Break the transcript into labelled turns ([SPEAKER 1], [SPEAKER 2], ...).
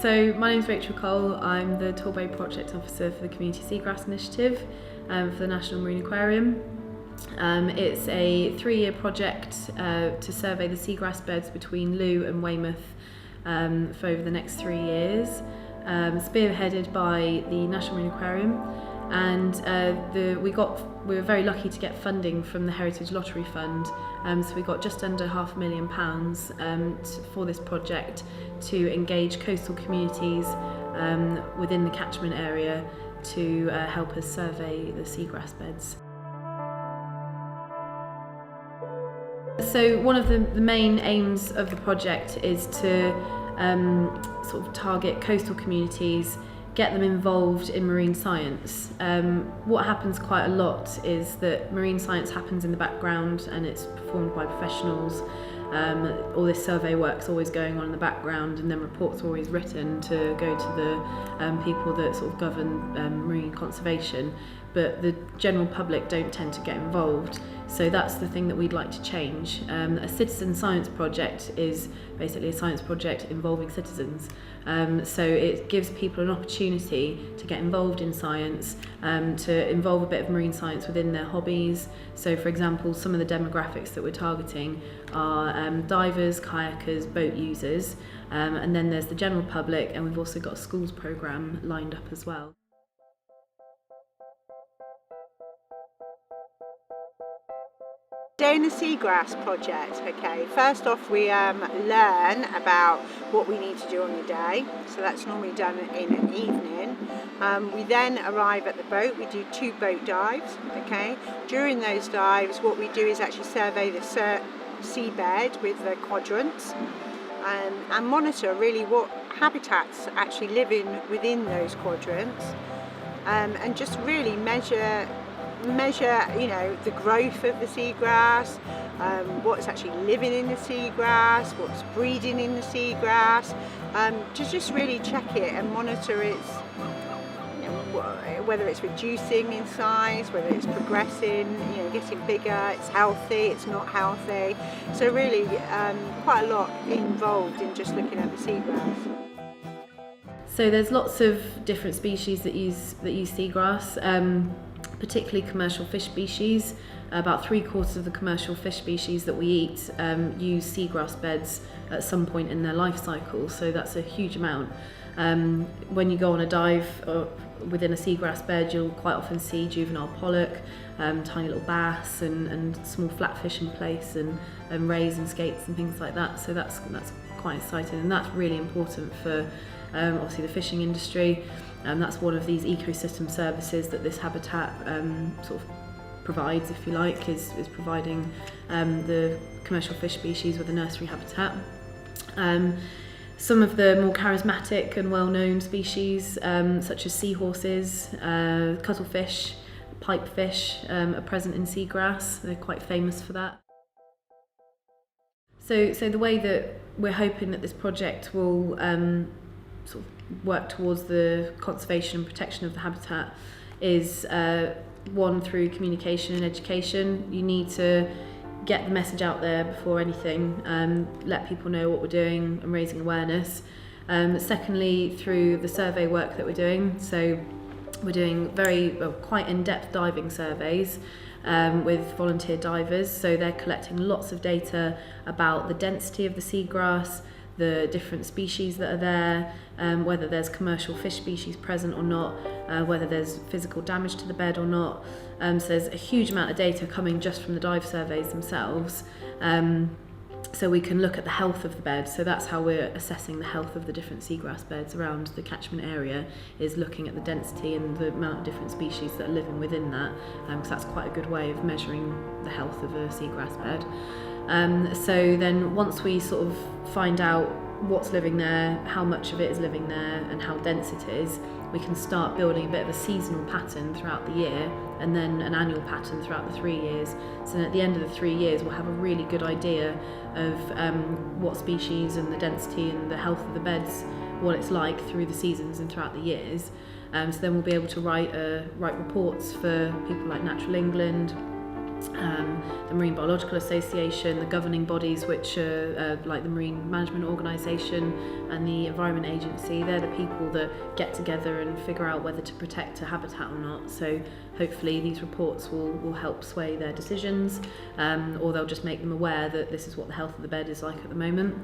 [SPEAKER 1] So my name's Rachel Cole. I'm the Torbay Project Officer for the Community Seagrass Initiative for the National Marine Aquarium. It's a 3-year project to survey the seagrass beds between Looe and Weymouth for over the next 3 years, spearheaded by the National Marine Aquarium. And we were very lucky to get funding from the Heritage Lottery Fund, so we got just under £500,000 for this project to engage coastal communities within the catchment area to help us survey the seagrass beds. So one of the main aims of the project is to sort of target coastal communities, get them involved in marine science. What happens quite a lot is that marine science happens in the background and it's performed by professionals. All this survey work's always going on in the background, and then reports are always written to go to the people that sort of govern marine conservation, but the general public don't tend to get involved. So that's the thing that we'd like to change. A citizen science project is basically a science project involving citizens. So it gives people an opportunity to get involved in science, to involve a bit of marine science within their hobbies. So for example, some of the demographics that we're targeting are divers, kayakers, boat users, and then there's the general public, and we've also got a schools programme lined up as well.
[SPEAKER 2] Day in the Seagrass project, okay, first off we learn about what we need to do on the day, so that's normally done in an evening. We then arrive at the boat, we do 2 boat dives, okay. During those dives what we do is actually survey the seabed with the quadrants and monitor really what habitats actually live within those quadrants, and just really measure the growth of the seagrass, what's actually living in the seagrass, what's breeding in the seagrass, to just really check it and monitor its, whether it's reducing in size, whether it's progressing, getting bigger, it's healthy, it's not healthy. So really quite a lot involved in just looking at the seagrass.
[SPEAKER 1] So there's lots of different species that use seagrass. Particularly commercial fish species. About 3/4 of the commercial fish species that we eat use seagrass beds at some point in their life cycle, so that's a huge amount. When you go on a dive within a seagrass bed, you'll quite often see juvenile pollock, tiny little bass and small flatfish in place, and rays and skates and things like that, so that's quite exciting, and that's really important for obviously the fishing industry. That's one of these ecosystem services that this habitat sort of provides, if you like, is providing the commercial fish species with a nursery habitat. Some of the more charismatic and well-known species, such as seahorses, cuttlefish, pipefish, are present in seagrass. They're quite famous for that. So the way that we're hoping that this project will sort of work towards the conservation and protection of the habitat is one, through communication and education. You need to get the message out there before anything, let people know what we're doing and raising awareness. Secondly, through the survey work that we're doing. So we're doing quite in-depth diving surveys with volunteer divers, so they're collecting lots of data about the density of the seagrass, the different species that are there, whether there's commercial fish species present or not, whether there's physical damage to the bed or not. So there's a huge amount of data coming just from the dive surveys themselves. So we can look at the health of the bed. So that's how we're assessing the health of the different seagrass beds around the catchment area, is looking at the density and the amount of different species that are living within that, because that's quite a good way of measuring the health of a seagrass bed. So then once we sort of find out what's living there, how much of it is living there and how dense it is, we can start building a bit of a seasonal pattern throughout the year, and then an annual pattern throughout the 3 years. So then at the end of the 3 years we'll have a really good idea of what species and the density and the health of the beds, what it's like through the seasons and throughout the years. So then we'll be able to write reports for people like Natural England, the Marine Biological Association, the governing bodies, which are like the Marine Management Organisation and the Environment Agency. They're the people that get together and figure out whether to protect a habitat or not. So hopefully these reports will help sway their decisions, or they'll just make them aware that this is what the health of the bed is like at the moment.